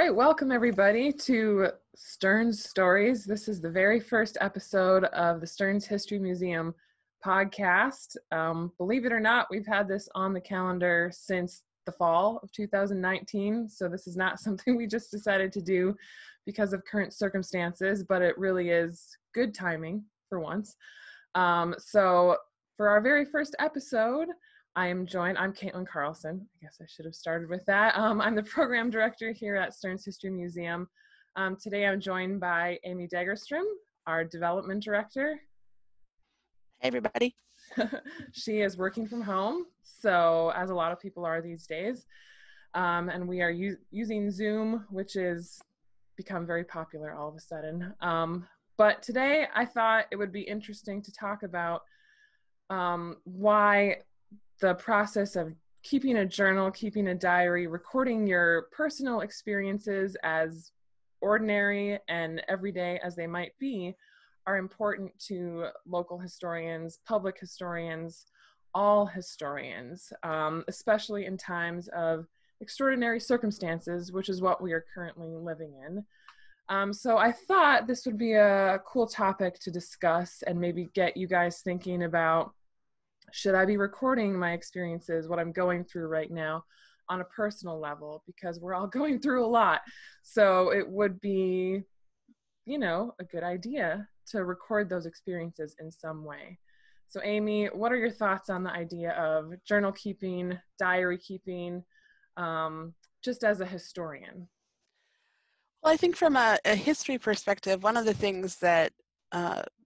right, welcome everybody to Stearns Stories. This is the very first episode of the Stearns History Museum podcast. Believe it or not, we've had this on the calendar since the fall of 2019, so this is not something we just decided to do because of current circumstances, but it really is good timing for once. So for our very first episode, I'm Caitlin Carlson. I guess I should have started with that. I'm the program director here at Stearns History Museum. Today I'm joined by Amy Dagerstrom, our development director. Hey, everybody. She is working from home, so as a lot of people are these days. And we are using Zoom, which has become very popular all of a sudden. But today I thought it would be interesting to talk about why the process of keeping a journal, keeping a diary, recording your personal experiences as ordinary and everyday as they might be, are important to local historians, public historians, all historians, especially in times of extraordinary circumstances, which is what we are currently living in. So I thought this would be a cool topic to discuss and maybe get you guys thinking about, should I be recording my experiences, what I'm going through right now on a personal level, because we're all going through a lot. So it would be, a good idea to record those experiences in some way. So Amy, what are your thoughts on the idea of journal keeping, diary keeping, just as a historian? Well, I think from a history perspective, one of the things that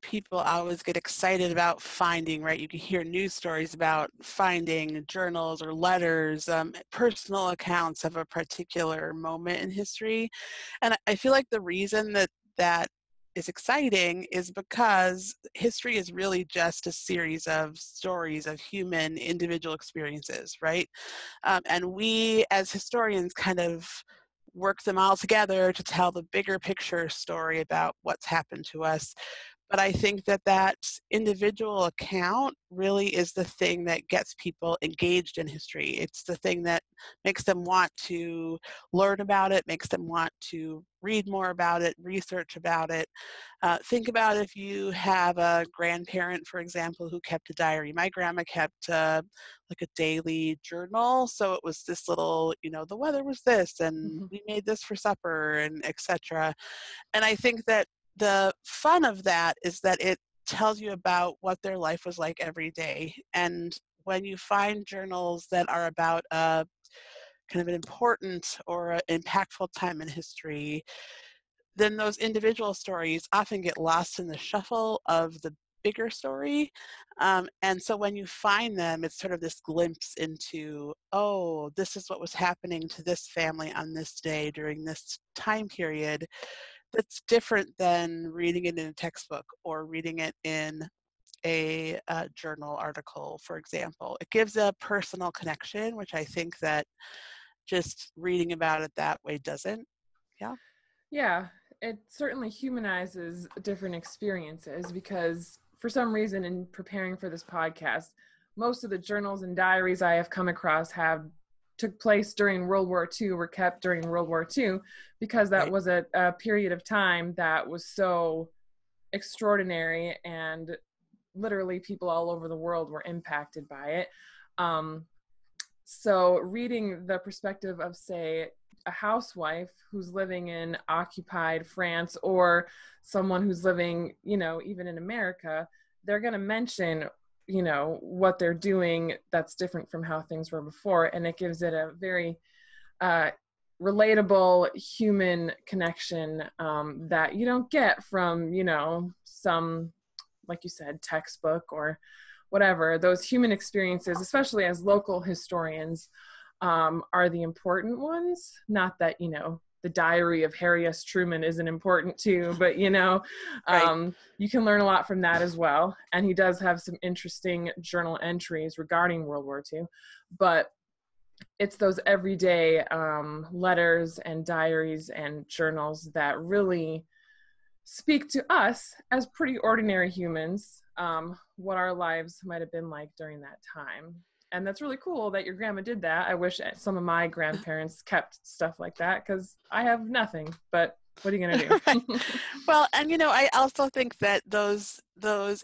people always get excited about finding, right? You can hear news stories about finding journals or letters, personal accounts of a particular moment in history. And I feel like the reason that is exciting is because history is really just a series of stories of human individual experiences, right? And we as historians kind of work them all together to tell the bigger picture story about what's happened to us. But I think that individual account really is the thing that gets people engaged in history. It's the thing that makes them want to learn about it, makes them want to read more about it, research about it. Think about if you have a grandparent, for example, who kept a diary. My grandma kept like a daily journal. So it was this little, the weather was this, and we made this for supper, and etc. And I think that the fun of that is that it tells you about what their life was like every day. And when you find journals that are about a kind of an important or an impactful time in history, then those individual stories often get lost in the shuffle of the bigger story. And so when you find them, it's sort of this glimpse into, oh, this is what was happening to this family on this day during this time period. That's different than reading it in a textbook or reading it in a journal article, for example. It gives a personal connection, which I think that just reading about it that way doesn't. Yeah, it certainly humanizes different experiences, because for some reason in preparing for this podcast, most of the journals and diaries I have come across took place during World War II, were kept during World War II, because that was a period of time that was so extraordinary, and literally people all over the world were impacted by it. So reading the perspective of, say, a housewife who's living in occupied France, or someone who's living, even in America, they're going to mention what they're doing that's different from how things were before, and it gives it a very relatable human connection that you don't get from some, like you said, textbook or whatever. Those human experiences, especially as local historians, are the important ones. Not that the diary of Harry S. Truman isn't important too, but you can learn a lot from that as well. And he does have some interesting journal entries regarding World War II, but it's those everyday letters and diaries and journals that really speak to us as pretty ordinary humans, what our lives might have been like during that time. And that's really cool that your grandma did that. I wish some of my grandparents kept stuff like that, because I have nothing, but what are you going to Right. do? Well, and I also think that those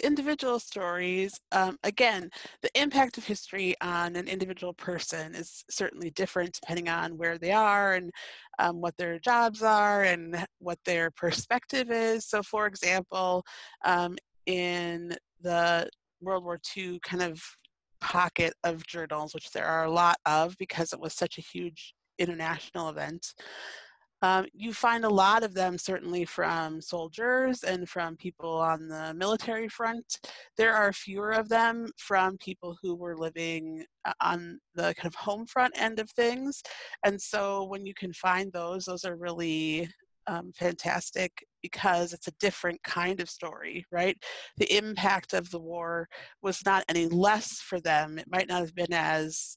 individual stories, again, the impact of history on an individual person is certainly different depending on where they are and what their jobs are and what their perspective is. So, for example, in the World War II kind of pocket of journals, which there are a lot of because it was such a huge international event. You find a lot of them certainly from soldiers and from people on the military front. There are fewer of them from people who were living on the kind of home front end of things. And so when you can find those are really fantastic because it's a different kind of story, right? The impact of the war was not any less for them. It might not have been as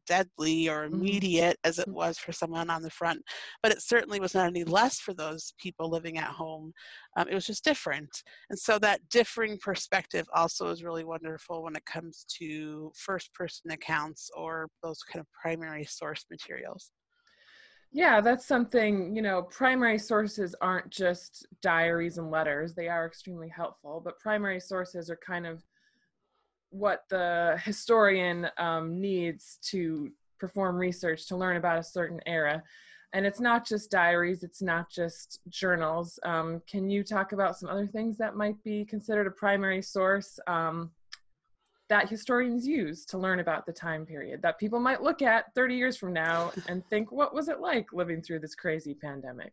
deadly or immediate as it was for someone on the front, but it certainly was not any less for those people living at home. It was just different. And so that differing perspective also is really wonderful when it comes to first-person accounts or those kind of primary source materials. Yeah, that's something, primary sources aren't just diaries and letters. They are extremely helpful, but primary sources are kind of what the historian needs to perform research to learn about a certain era. And it's not just diaries, it's not just journals. Can you talk about some other things that might be considered a primary source that historians use to learn about the time period that people might look at 30 years from now and think, what was it like living through this crazy pandemic?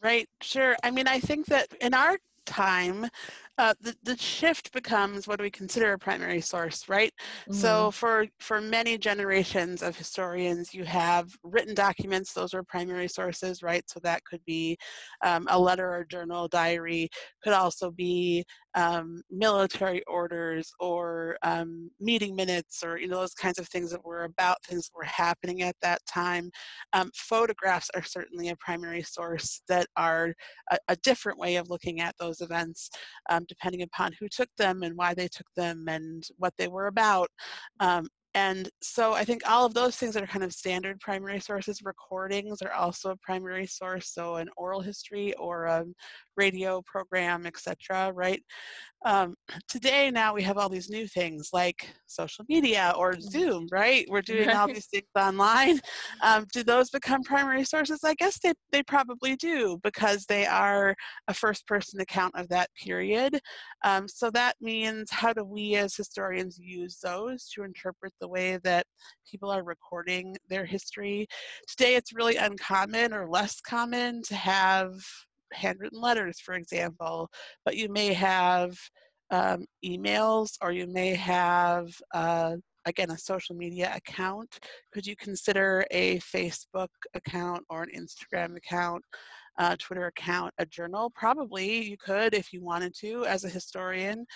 Right, sure. I mean, I think that in our time, the shift becomes what do we consider a primary source, right? So for many generations of historians, you have written documents. Those are primary sources, right? So that could be a letter or journal, diary. Could also be military orders or meeting minutes, or those kinds of things that were about things that were happening at that time. Photographs are certainly a primary source that are a different way of looking at those events, depending upon who took them and why they took them and what they were about. And so I think all of those things that are kind of standard primary sources. Recordings are also a primary source, so an oral history or a radio program, etc., right? Today now we have all these new things like social media or Zoom, right? We're doing all Right. these things online. Do those become primary sources? I guess they probably do, because they are a first person account of that period. So that means, how do we as historians use those to interpret the way that people are recording their history? Today it's really uncommon or less common to have handwritten letters, for example, but you may have emails, or you may have, again, a social media account. Could you consider a Facebook account or an Instagram account, Twitter account, a journal? Probably you could if you wanted to as a historian.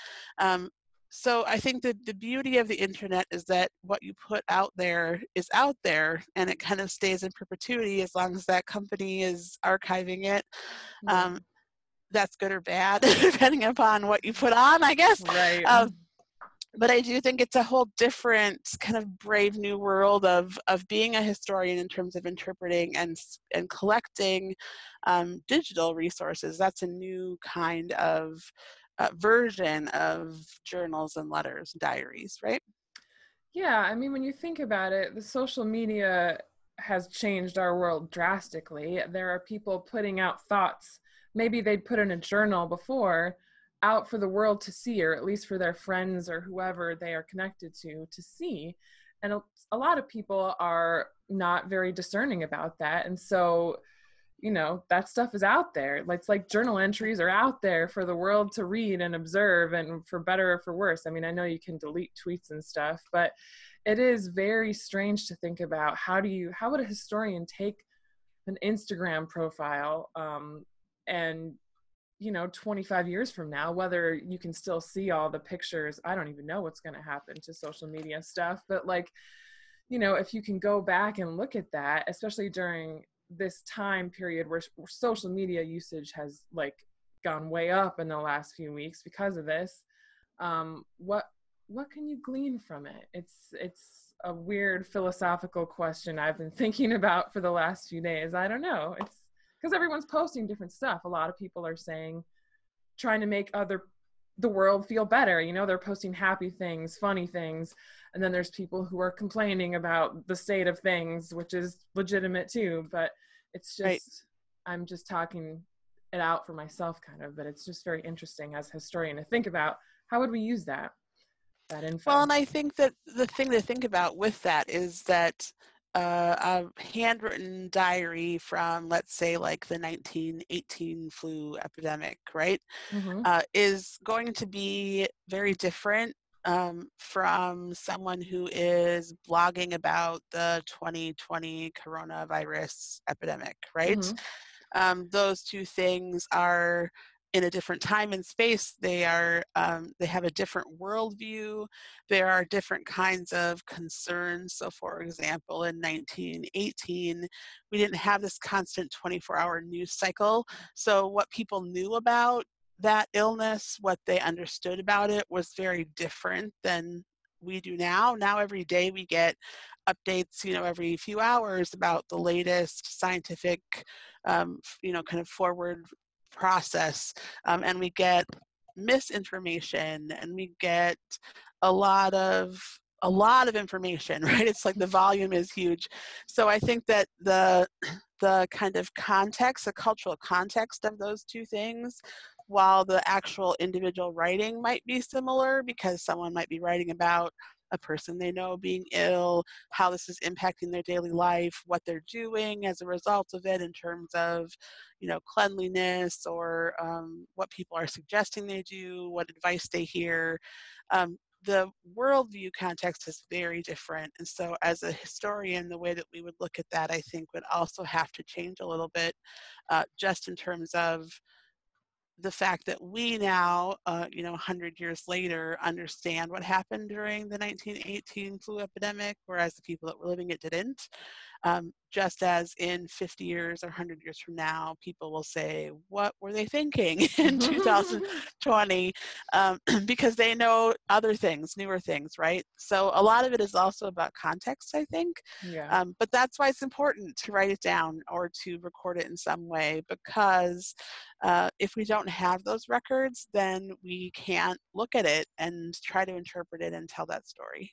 So I think that the beauty of the internet is that what you put out there is out there, and it kind of stays in perpetuity as long as that company is archiving it. Yeah. That's good or bad, depending upon what you put on, I guess. Right. But I do think it's a whole different kind of brave new world of being a historian in terms of interpreting and collecting digital resources. That's a new kind of version of journals and letters, diaries, right? Yeah, I mean, when you think about it, the social media has changed our world drastically. There are people putting out thoughts, maybe they'd put in a journal before, out for the world to see, or at least for their friends or whoever they are connected to see. And a lot of people are not very discerning about that. And so, that stuff is out there. It's like journal entries are out there for the world to read and observe, and for better or for worse. I mean, I know you can delete tweets and stuff, but it is very strange to think about how would a historian take an Instagram profile and 25 years from now, whether you can still see all the pictures. I don't even know what's going to happen to social media stuff, but if you can go back and look at that, especially during this time period where social media usage has gone way up in the last few weeks because of this, what what can you glean from it? It's a weird philosophical question I've been thinking about for the last few days. I don't know. It's because everyone's posting different stuff. A lot of people are saying, trying to make the world feel better. You know, they're posting happy things, funny things. And then there's people who are complaining about the state of things, which is legitimate too. But it's Right. just, I'm just talking it out for myself kind of, but it's just very interesting as a historian to think about how would we use that info. Well, and I think that the thing to think about with that is that a handwritten diary from, let's say, like the 1918 flu epidemic, right, Mm-hmm. is going to be very different from someone who is blogging about the 2020 coronavirus epidemic, right? Mm-hmm. Those two things are in a different time and space. They are they have a different worldview. There are different kinds of concerns. So for example, in 1918 we didn't have this constant 24-hour news cycle, so what people knew about that illness, what they understood about it, was very different than we do now. Now every day we get updates, you know, every few hours about the latest scientific you know, kind of forward process, and we get misinformation, and we get a lot of information, right? It's like the volume is huge. So I think that the kind of context, the cultural context of those two things, while the actual individual writing might be similar, because someone might be writing about a person they know being ill, how this is impacting their daily life, what they're doing as a result of it in terms of, you know, cleanliness, or what people are suggesting they do, what advice they hear. The worldview context is very different. And so as a historian, the way that we would look at that, I think, would also have to change a little bit, just in terms of the fact that we now, you know, 100 years later, understand what happened during the 1918 flu epidemic, whereas the people that were living it didn't. Just as in 50 years or 100 years from now, people will say, what were they thinking in 2020? Because they know other things, newer things, right? So a lot of it is also about context, I think. Yeah. But that's why it's important to write it down or to record it in some way, because if we don't have those records, then we can't look at it and try to interpret it and tell that story.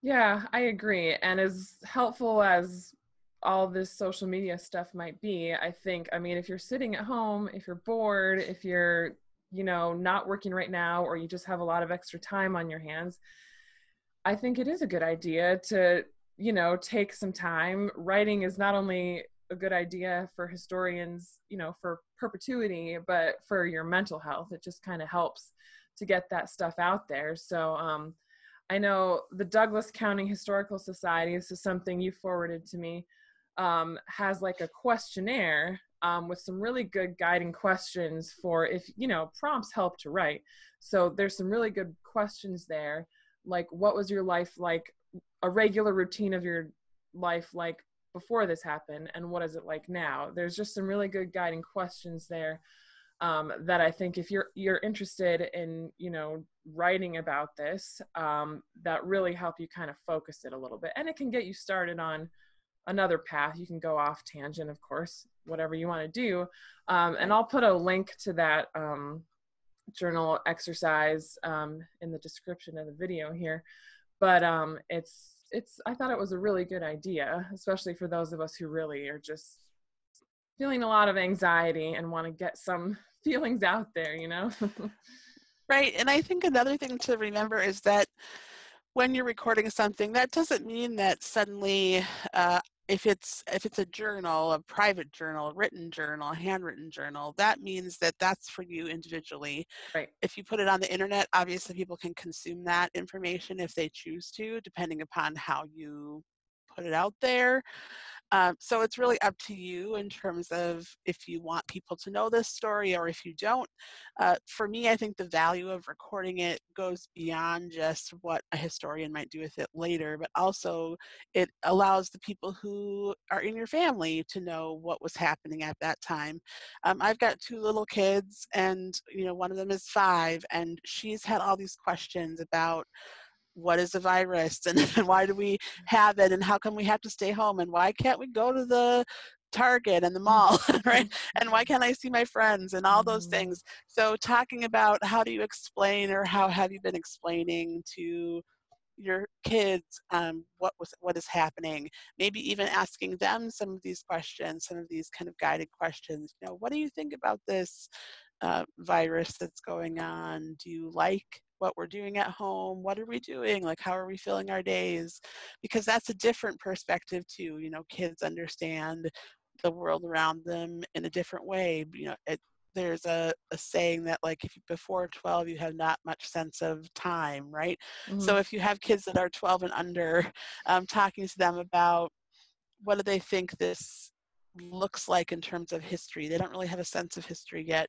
Yeah, I agree. And as helpful as all this social media stuff might be, I think, I mean, if you're sitting at home, if you're bored, if you're, you know, not working right now, or you just have a lot of extra time on your hands, I think it is a good idea to, you know, take some time. Writing is not only a good idea for historians, you know, for perpetuity, but for your mental health. It just kind of helps to get that stuff out there. So, I know the Douglas County Historical Society, this is something you forwarded to me, has like a questionnaire with some really good guiding questions for, if, you know, prompts help to write. So there's some really good questions there, like what was your life like, a regular routine of your life like before this happened, and what is it like now? There's just some really good guiding questions there that I think if you're interested in, you know, writing about this, that really help you kind of focus it a little bit, and it can get you started on another path. You can go off tangent, of course, whatever you want to do, and I'll put a link to that journal exercise in the description of the video here. But it's I thought it was a really good idea, especially for those of us who really are just feeling a lot of anxiety and want to get some feelings out there, you know? Right. And I think another thing to remember is that when you're recording something, that doesn't mean that suddenly, if it's a journal, a private journal, a written journal, a handwritten journal, that means that that's for you individually. Right. If you put it on the internet, obviously people can consume that information if they choose to, depending upon how you put it out there. So it's really up to you in terms of if you want people to know this story or if you don't. For me, I think the value of recording it goes beyond just what a historian might do with it later, but also it allows the people who are in your family to know what was happening at that time. I've got 2 little kids, and one of them is 5, and she's had all these questions about what is a virus and why do we have it and how come we have to stay home and why can't we go to the Target and the mall, right? And why can't I see my friends and all those things. So talking about how do you explain, or how have you been explaining to your kids what is happening, maybe even asking them some of these questions, some of these kind of guided questions. What do you think about this virus that's going on? Do you like what we're doing at home? What are we doing? Like, how are we filling our days? Because that's a different perspective too. Kids understand the world around them in a different way. There's a saying that, like, if you before 12 you have not much sense of time, right? So if you have kids that are 12 and under, talking to them about what do they think this looks like in terms of history. They don't really have a sense of history yet.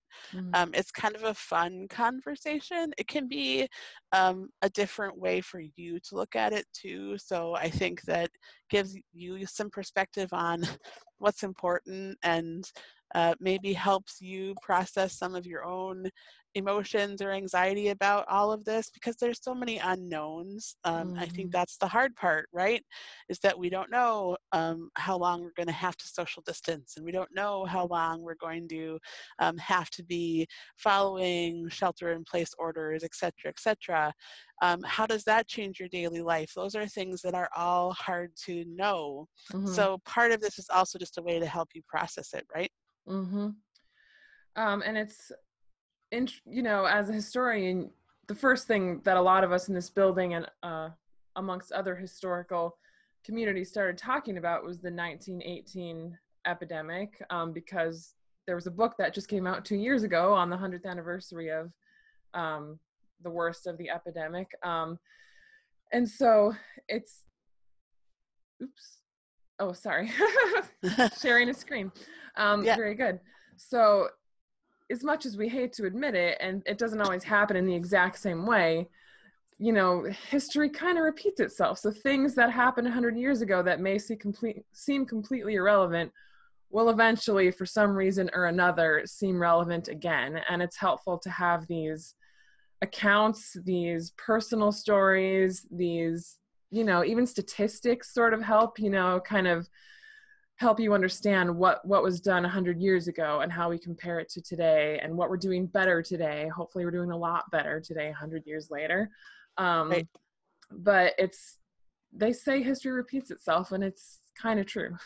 It's kind of a fun conversation. It can be a different way for you to look at it too. So I think that gives you some perspective on what's important, and maybe helps you process some of your own emotions or anxiety about all of this, because there's so many unknowns. I think that's the hard part, right? Is that we don't know how long we're going to have to social distance, and we don't know how long we're going to have to be following shelter-in-place orders, et cetera, et cetera. How does that change your daily life? Those are things that are all hard to know. So part of this is also just a way to help you process it, right? And it's, as a historian, the first thing that a lot of us in this building and amongst other historical communities started talking about was the 1918 epidemic, because there was a book that just came out 2 years ago on the 100th anniversary of the worst of the epidemic. And so it's, oops. Oh, sorry. Sharing a screen. Yeah. Very good. So as much as we hate to admit it, and it doesn't always happen in the exact same way, history kind of repeats itself. So things that happened 100 years ago that may seem completely irrelevant will eventually, for some reason or another, seem relevant again. And it's helpful to have these accounts, these personal stories, these, even statistics sort of help, kind of help you understand what was done 100 years ago and how we compare it to today and what we're doing better today. Hopefully we're doing a lot better today, 100 years later. Right. But they say history repeats itself, and it's kind of true.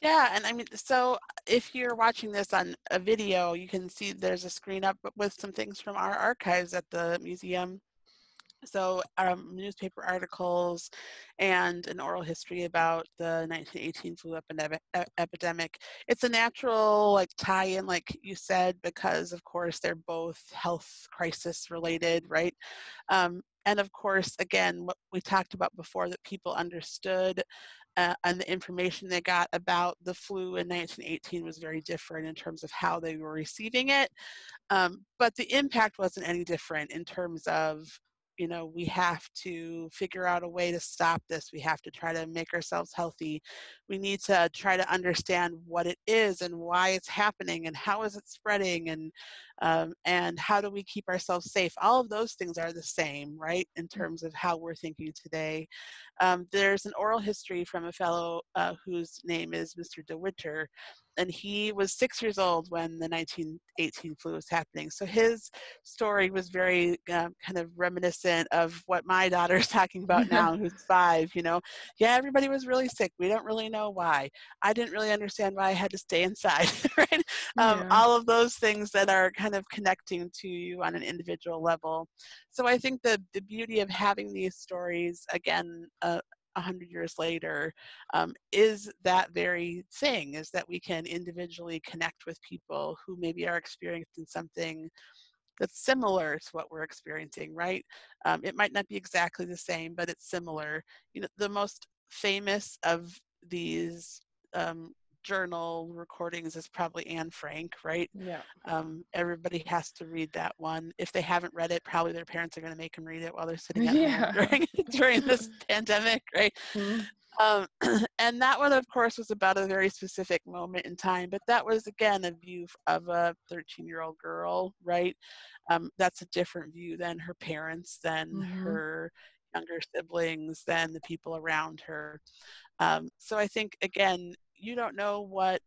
Yeah, and I mean, so if you're watching this on a video, you can see there's a screen up with some things from our archives at the museum. So newspaper articles and an oral history about the 1918 flu epidemic. It's a natural tie-in, like you said, because of course they're both health crisis related, right? And of course, again, what we talked about before, that people understood and the information they got about the flu in 1918 was very different in terms of how they were receiving it. But the impact wasn't any different in terms of, we have to figure out a way to stop this. We have to try to make ourselves healthy. We need to try to understand what it is and why it's happening and how is it spreading, and how do we keep ourselves safe. All of those things are the same, right, in terms of how we're thinking today. There's an oral history from a fellow whose name is Mr. DeWinter, and he was 6 years old when the 1918 flu was happening. So his story was very kind of reminiscent of what my daughter's talking about now, who's 5. Yeah, everybody was really sick. We don't really know why. I didn't really understand why I had to stay inside, right? Yeah. All of those things that are kind of connecting to you on an individual level. So I think the beauty of having these stories, again, 100 years later, is that very thing, is that we can individually connect with people who maybe are experiencing something that's similar to what we're experiencing, right? It might not be exactly the same, but it's similar. The most famous of these journal recordings is probably Anne Frank, right? Yeah. Everybody has to read that one. If they haven't read it, probably their parents are going to make them read it while they're sitting at home Yeah. during this pandemic, right? Mhm. And that one, of course, was about a very specific moment in time, but that was, again, a view of a 13-year-old girl, right? That's a different view than her parents, than Mhm. her younger siblings, than the people around her. So I think, again, you don't know what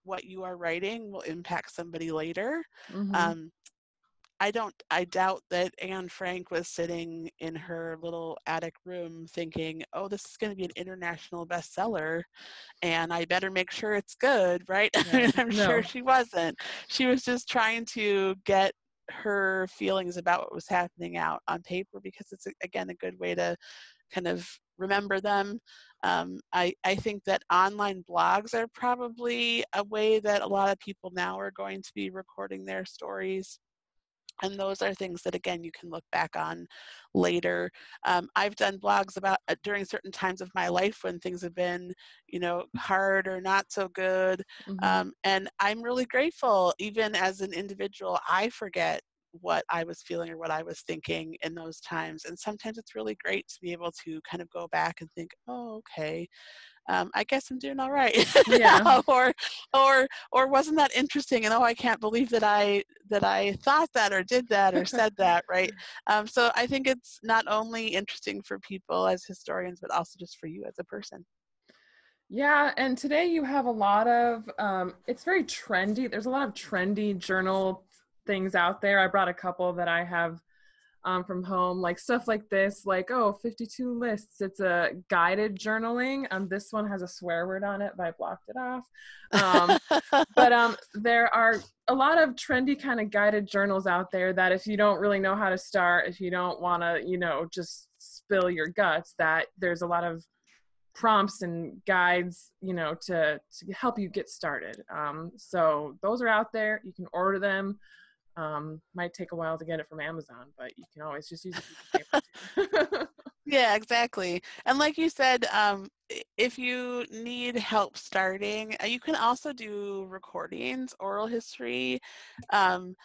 what you are writing will impact somebody later. Mhm. Um, I doubt that Anne Frank was sitting in her little attic room thinking, oh, this is going to be an international bestseller and I better make sure it's good, right? Yeah. I'm sure No. she wasn't. She was just trying to get her feelings about what was happening out on paper, because it's, again, a good way to kind of remember them. I think that online blogs are probably a way that a lot of people now are going to be recording their stories. And those are things that, again, you can look back on later. I've done blogs about during certain times of my life when things have been, hard or not so good. Mhm. And I'm really grateful. Even as an individual, I forget what I was feeling or what I was thinking in those times. And sometimes it's really great to be able to kind of go back and think, oh, okay, I guess I'm doing all right. Yeah. or wasn't that interesting? And oh, I can't believe that I thought that or did that or said that, right? So I think it's not only interesting for people as historians, but also just for you as a person. Yeah, and today you have a lot of, it's very trendy. There's a lot of trendy journal things out there. I brought a couple that I have from home, like stuff like this, like, 52 lists. It's a guided journaling. This one has a swear word on it, but I blocked it off. But there are a lot of trendy kind of guided journals out there that if you don't really know how to start, if you don't want to, just spill your guts, that there's a lot of prompts and guides, to help you get started. So those are out there. You can order them. Might take a while to get it from Amazon, but you can always just use a piece of paper too. Yeah, exactly. And like you said, if you need help starting, you can also do recordings, oral history. Um,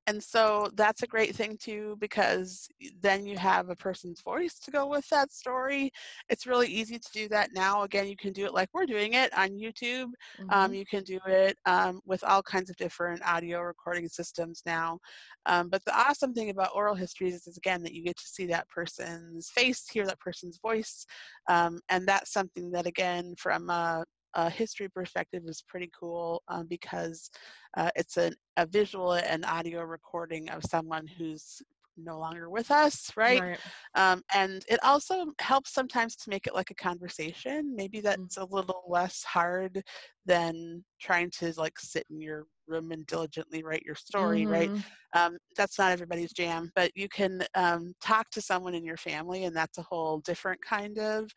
And so that's a great thing too, because then you have a person's voice to go with that story. It's really easy to do that now. Again, you can do it like we're doing it on YouTube. Mm-hmm. You can do it with all kinds of different audio recording systems now. But the awesome thing about oral histories is, again, that you get to see that person's face, hear that person's voice. And that's something that, again, from a history perspective is pretty cool, because it's a visual and audio recording of someone who's no longer with us, right? Right. And it also helps sometimes to make it like a conversation. Maybe that's a little less hard than trying to like sit in your room and diligently write your story, right? Mm-hmm. That's not everybody's jam, but you can talk to someone in your family, and that's a whole different kind of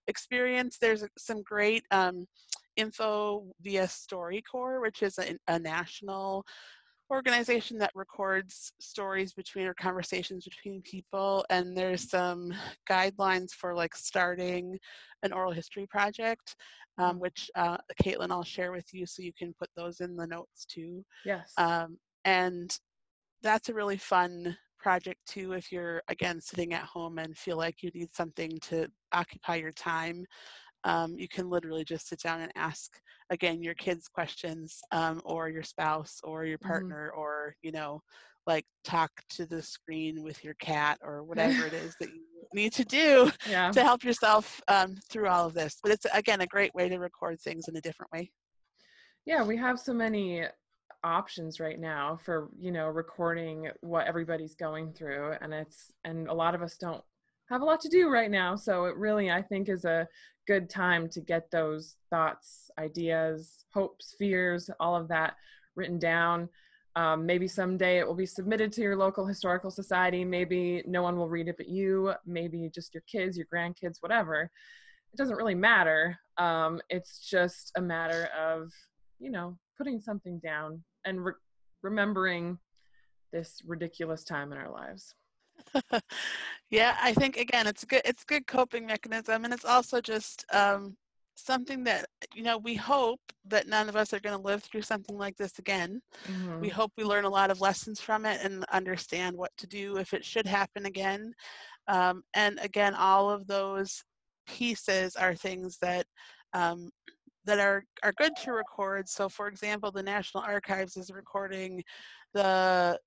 experience. There's some great info via StoryCorps, which is a national organization that records stories between or conversations between people, and there's some guidelines for like starting an oral history project, which Caitlin, I'll share with you so you can put those in the notes too. Yes. And that's a really fun project too if you're, again, sitting at home and feel like you need something to occupy your time. You can literally just sit down and ask, again, your kids questions, or your spouse or your Mm-hmm. partner, or, like talk to the screen with your cat or whatever it is that you need to do Yeah. to help yourself through all of this. But it's, again, a great way to record things in a different way. Yeah, we have so many options right now for, recording what everybody's going through, and a lot of us don't have a lot to do right now, so it really, I think, is a good time to get those thoughts, ideas, hopes, fears, all of that written down. Maybe someday it will be submitted to your local historical society. Maybe no one will read it but you, maybe just your kids, your grandkids, whatever. It doesn't really matter. It's just a matter of, putting something down and remembering this ridiculous time in our lives. Yeah, I think, again, it's a good coping mechanism, and it's also just something that, we hope that none of us are going to live through something like this again. We hope we learn a lot of lessons from it and understand what to do if it should happen again. And again, all of those pieces are things that that are good to record. So for example, the National Archives is recording the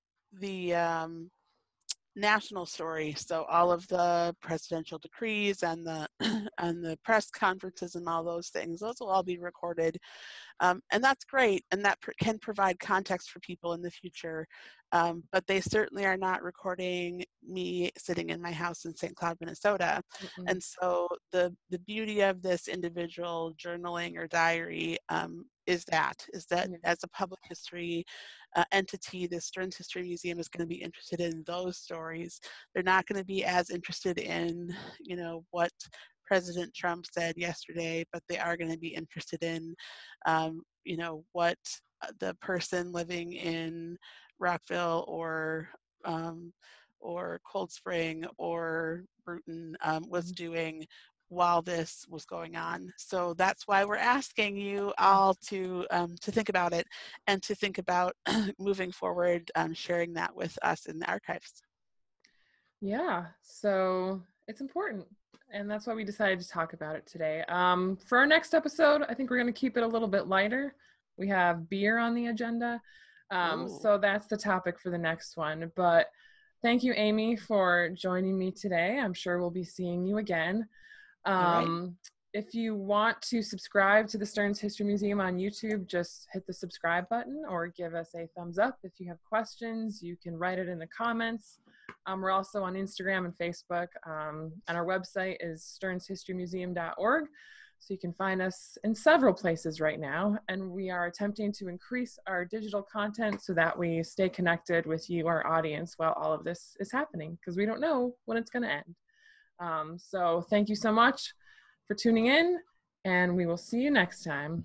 national story. So all of the presidential decrees and the and the press conferences and all those things, those will all be recorded. And that's great, and that can provide context for people in the future. But they certainly are not recording me sitting in my house in St. Cloud, Minnesota. And so the beauty of this individual journaling or diary is that as a public history entity, the Stearns History Museum is going to be interested in those stories. They're not going to be as interested in, what President Trump said yesterday, but they are going to be interested in, what the person living in Rockville or Cold Spring or Bruton was doing while this was going on. So that's why we're asking you all to think about it and to think about moving forward, sharing that with us in the archives. Yeah, so it's important, and that's why we decided to talk about it today. For our next episode, I think we're going to keep it a little bit lighter. We have beer on the agenda, so that's the topic for the next one. But thank you, Amy, for joining me today. I'm sure we'll be seeing you again. If you want to subscribe to the Stearns History Museum on YouTube, just hit the subscribe button or give us a thumbs up. If you have questions, you can write it in the comments. We're also on Instagram and Facebook, and our website is stearnshistorymuseum.org. So you can find us in several places right now, and we are attempting to increase our digital content so that we stay connected with you, our audience, while all of this is happening, because we don't know when it's going to end. So thank you so much for tuning in, and we will see you next time.